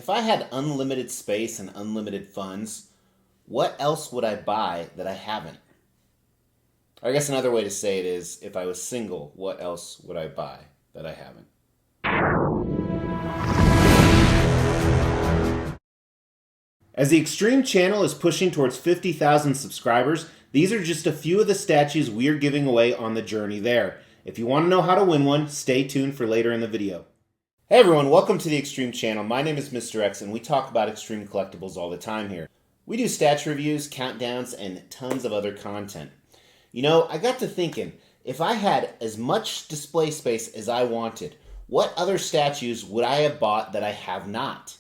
if I had unlimited space and unlimited funds, what else would I buy that I haven't? I guess another way to say it is, if I was single, what else would I buy that I haven't? As the Extreme channel is pushing towards 50,000 subscribers, these are just a few of the statues we're giving away on the journey there. If you want to know how to win one, stay tuned for later in the video. Hey everyone, welcome to the Extreme channel. My name is Mr. X and we talk about extreme collectibles all the time here. We do statue reviews, countdowns, and tons of other content. You know, I got to thinking, if I had as much display space as I wanted, what other statues would I have bought that I have not?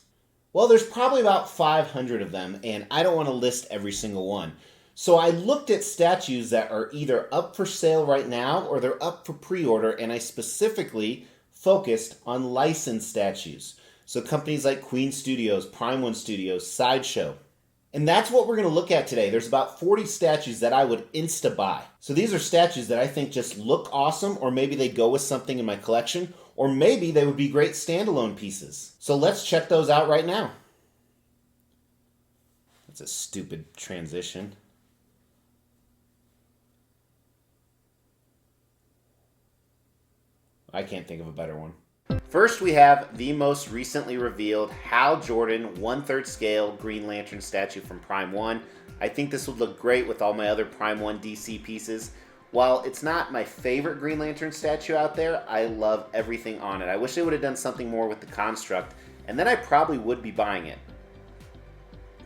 Well, there's probably about 500 of them, and I don't want to list every single one. So I looked at statues that are either up for sale right now or they're up for pre-order, and I specifically focused on licensed statues. So companies like Queen Studios, Prime One Studios, Sideshow. And that's what we're going to look at today. There's about 40 statues that I would insta-buy. So these are statues that I think just look awesome, or maybe they go with something in my collection, or maybe they would be great standalone pieces. So let's check those out right now. That's a stupid transition. I can't think of a better one. First, we have the most recently revealed Hal Jordan 1/3 scale Green Lantern statue from Prime One. I think this would look great with all my other Prime One DC pieces. While it's not my favorite Green Lantern statue out there, I love everything on it. I wish they would have done something more with the construct, and then I probably would be buying it.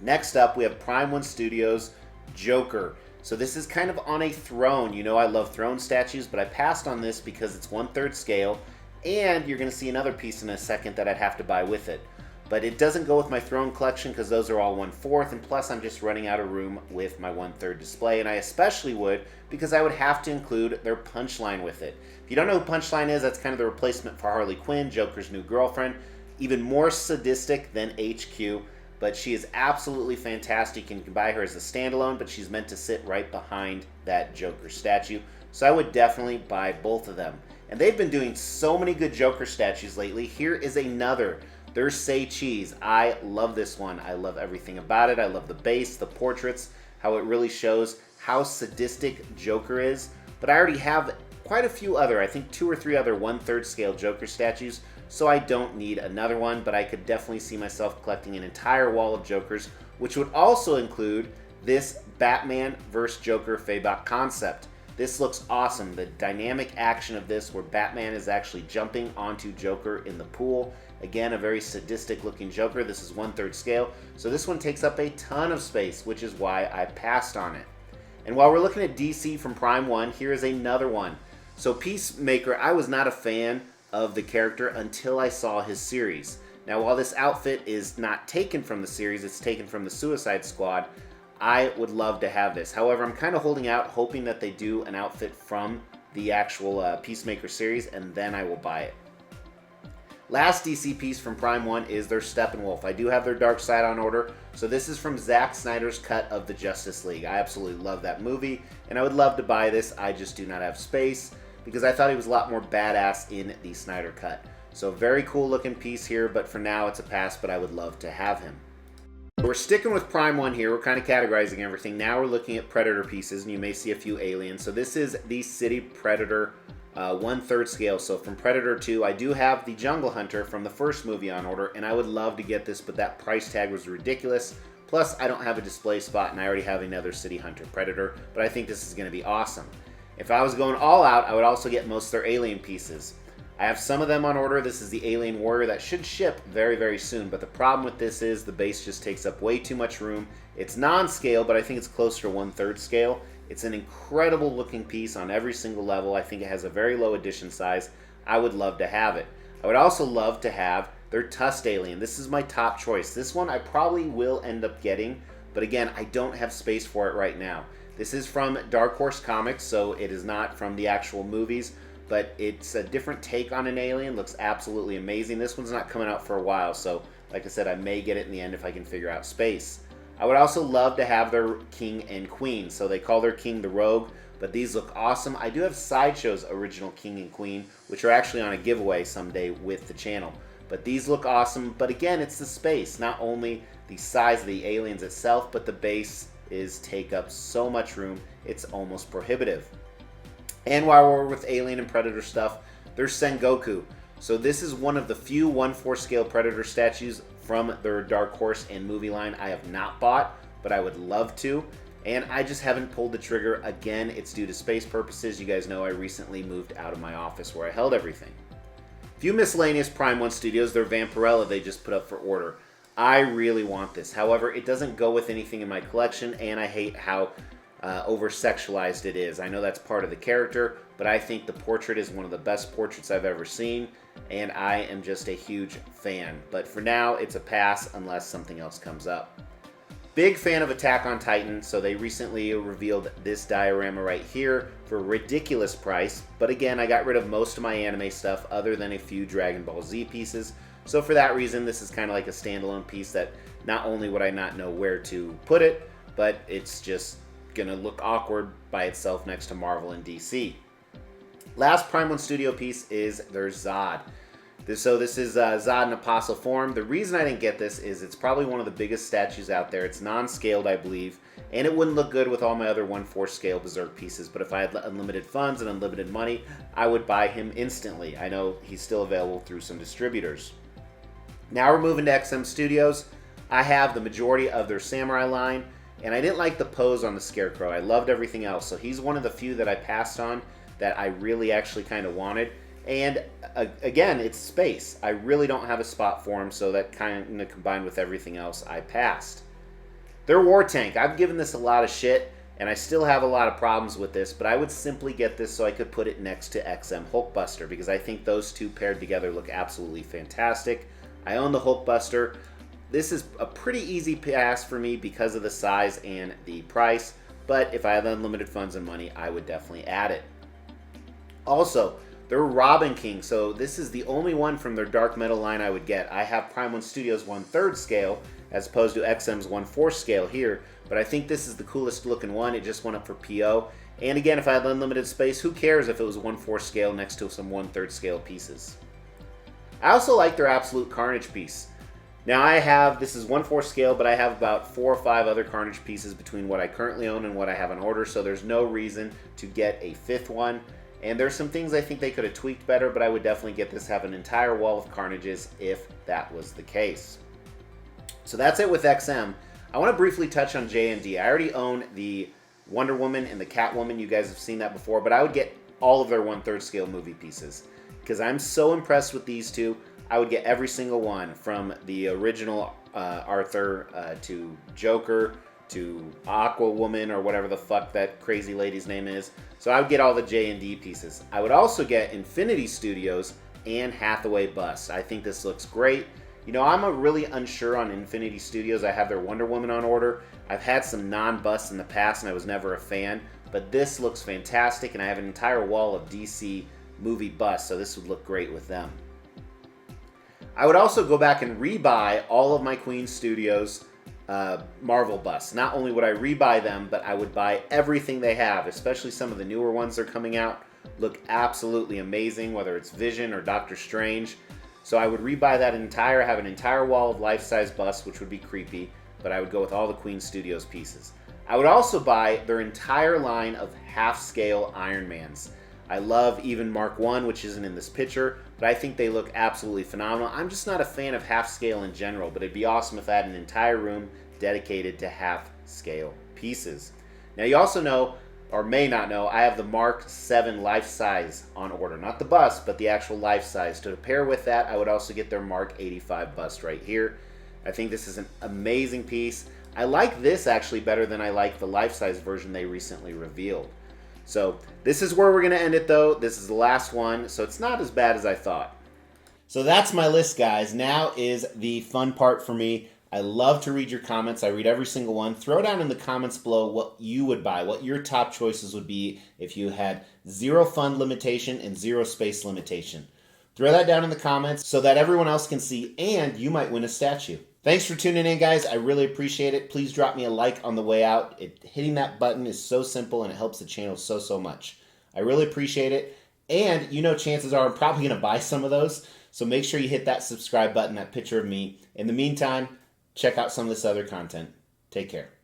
Next up, we have Prime One Studios Joker. So this is kind of on a throne. You know I love throne statues, but I passed on this because it's 1/3 scale, and you're going to see another piece in a second that I'd have to buy with it. But it doesn't go with my throne collection because those are all 1/4, and plus I'm just running out of room with my 1/3 display, and I especially would because I would have to include their punchline with it. If you don't know who Punchline is, that's kind of the replacement for Harley Quinn, Joker's new girlfriend. Even more sadistic than HQ, but she is absolutely fantastic, and you can buy her as a standalone, but she's meant to sit right behind that Joker statue. So I would definitely buy both of them. And they've been doing so many good Joker statues lately. Here is another. There's Say Cheese. I love this one. I love everything about it. I love the base, the portraits, how it really shows how sadistic Joker is. But I already have quite a few other, I think 2 or 3 other 1/3 scale Joker statues, so I don't need another one, but I could definitely see myself collecting an entire wall of Jokers, which would also include this Batman vs. Joker Fabok concept. This looks awesome. The dynamic action of this where Batman is actually jumping onto Joker in the pool. Again, a very sadistic looking Joker. This is 1/3 scale. So this one takes up a ton of space, which is why I passed on it. And while we're looking at DC from Prime One, here is another one. So Peacemaker, I was not a fan of the character until I saw his series. Now while this outfit is not taken from the series, it's taken from the Suicide Squad, I would love to have this. However, I'm kind of holding out, hoping that they do an outfit from the actual Peacemaker series, and then I will buy it. Last DC piece from Prime One is their Steppenwolf. I do have their Dark Side on order, so this is from Zack Snyder's cut of the Justice League. I absolutely love that movie, and I would love to buy this. I just do not have space because I thought he was a lot more badass in the Snyder cut. So very cool looking piece here, but for now it's a pass, but I would love to have him. We're sticking with Prime One here. We're kind of categorizing everything. Now we're looking at Predator pieces, and you may see a few aliens. So this is the City Predator 1/3 scale. So from Predator 2, I do have the Jungle Hunter from the first movie on order, and I would love to get this, but that price tag was ridiculous. Plus, I don't have a display spot, and I already have another City Hunter Predator, but I think this is going to be awesome. If I was going all out, I would also get most of their alien pieces. I have some of them on order. This is the Alien Warrior that should ship very, very soon, but the problem with this is the base just takes up way too much room. It's non-scale, but I think it's closer to 1/3 scale. It's an incredible looking piece on every single level. I think it has a very low edition size. I would love to have it. I would also love to have their Tusk Alien. This is my top choice. This one I probably will end up getting, but again, I don't have space for it right now. This is from Dark Horse Comics, so it is not from the actual movies, but it's a different take on an alien. Looks absolutely amazing. This one's not coming out for a while, so like I said, I may get it in the end if I can figure out space. I would also love to have their King and Queen. So they call their King the Rogue, but these look awesome. I do have Sideshow's original King and Queen, which are actually on a giveaway someday with the channel. But these look awesome. But again, it's the space, not only the size of the aliens itself, but the base is take up so much room, it's almost prohibitive. And while we're with Alien and Predator stuff, there's Sengoku. So this is one of the few 1/4 scale Predator statues from their Dark Horse and movie line I have not bought, but I would love to. And I just haven't pulled the trigger. Again, it's due to space purposes. You guys know I recently moved out of my office where I held everything. Few miscellaneous Prime 1 Studios, their Vampirella they just put up for order. I really want this. However, it doesn't go with anything in my collection, and I hate how over-sexualized it is. I know that's part of the character, but I think the portrait is one of the best portraits I've ever seen, and I am just a huge fan. But for now, it's a pass unless something else comes up. Big fan of Attack on Titan, so they recently revealed this diorama right here for a ridiculous price. But again, I got rid of most of my anime stuff other than a few Dragon Ball Z pieces. So for that reason, this is kind of like a standalone piece that not only would I not know where to put it, but it's just going to look awkward by itself next to Marvel and DC. Last Prime 1 Studio piece is their Zod. This is Zod in apostle form. The reason I didn't get this is it's probably one of the biggest statues out there. It's non-scaled, I believe, and it wouldn't look good with all my other 1/4 scale Berserk pieces, but if I had unlimited funds and unlimited money, I would buy him instantly. I know he's still available through some distributors. Now we're moving to XM Studios. I have the majority of their Samurai line, and I didn't like the pose on the Scarecrow. I loved everything else, so he's one of the few that I passed on that I really actually kind of wanted. And again, it's space. I really don't have a spot for him, so that kind of combined with everything else, I passed. Their War Tank. I've given this a lot of shit, and I still have a lot of problems with this, but I would simply get this so I could put it next to XM Hulkbuster, because I think those two paired together look absolutely fantastic. I own the Hulkbuster. This is a pretty easy pass for me because of the size and the price, but if I had unlimited funds and money, I would definitely add it. Also, their Robin King. So this is the only one from their Dark Metal line I would get. I have Prime 1 Studios 1/3 scale as opposed to XM's 1/4 scale here, but I think this is the coolest looking one. It just went up for PO. And again, if I had unlimited space, who cares if it was 1/4 scale next to some 1/3 scale pieces. I also like their Absolute Carnage piece. Now this is 1/4 scale, but I have about 4 or 5 other Carnage pieces between what I currently own and what I have on order, so there's no reason to get a 5th one. And there's some things I think they could have tweaked better, but I would definitely get this, have an entire wall of Carnages if that was the case. So that's it with XM. I want to briefly touch on J&D. I already own the Wonder Woman and the Catwoman. You guys have seen that before, but I would get all of their 1/3 scale movie pieces because I'm so impressed with these two. I would get every single one from the original Arthur to Joker to Aquawoman or whatever the fuck that crazy lady's name is. So I would get all the J&D pieces. I would also get Infinity Studios and Hathaway Bust. I think this looks great. You know, I'm really unsure on Infinity Studios. I have their Wonder Woman on order. I've had some non-busts in the past and I was never a fan, but this looks fantastic and I have an entire wall of DC movie busts, so this would look great with them. I would also go back and rebuy all of my Queen Studios Marvel busts. Not only would I rebuy them, but I would buy everything they have, especially some of the newer ones they're coming out. Look absolutely amazing, whether it's Vision or Doctor Strange. So I would rebuy that have an entire wall of life-size busts, which would be creepy, but I would go with all the Queen Studios pieces. I would also buy their entire line of half-scale Iron Mans. I love even Mark 1, which isn't in this picture, but I think they look absolutely phenomenal. I'm just not a fan of half-scale in general, but it'd be awesome if I had an entire room dedicated to half-scale pieces. Now you also know, or may not know, I have the Mark 7 life-size on order. Not the bust, but the actual life-size. To pair with that, I would also get their Mark 85 bust right here. I think this is an amazing piece. I like this actually better than I like the life-size version they recently revealed. So this is where we're going to end it though. This is the last one, so it's not as bad as I thought. So that's my list, guys. Now is the fun part for me. I love to read your comments. I read every single one. Throw down in the comments below what you would buy, what your top choices would be if you had 0 fund limitation and 0 space limitation. Throw that down in the comments so that everyone else can see, and you might win a statue. Thanks for tuning in, guys. I really appreciate it. Please drop me a like on the way out. Hitting that button is so simple, and it helps the channel so much. I really appreciate it. And, you know, chances are I'm probably going to buy some of those. So make sure you hit that subscribe button, that picture of me. In the meantime, check out some of this other content. Take care.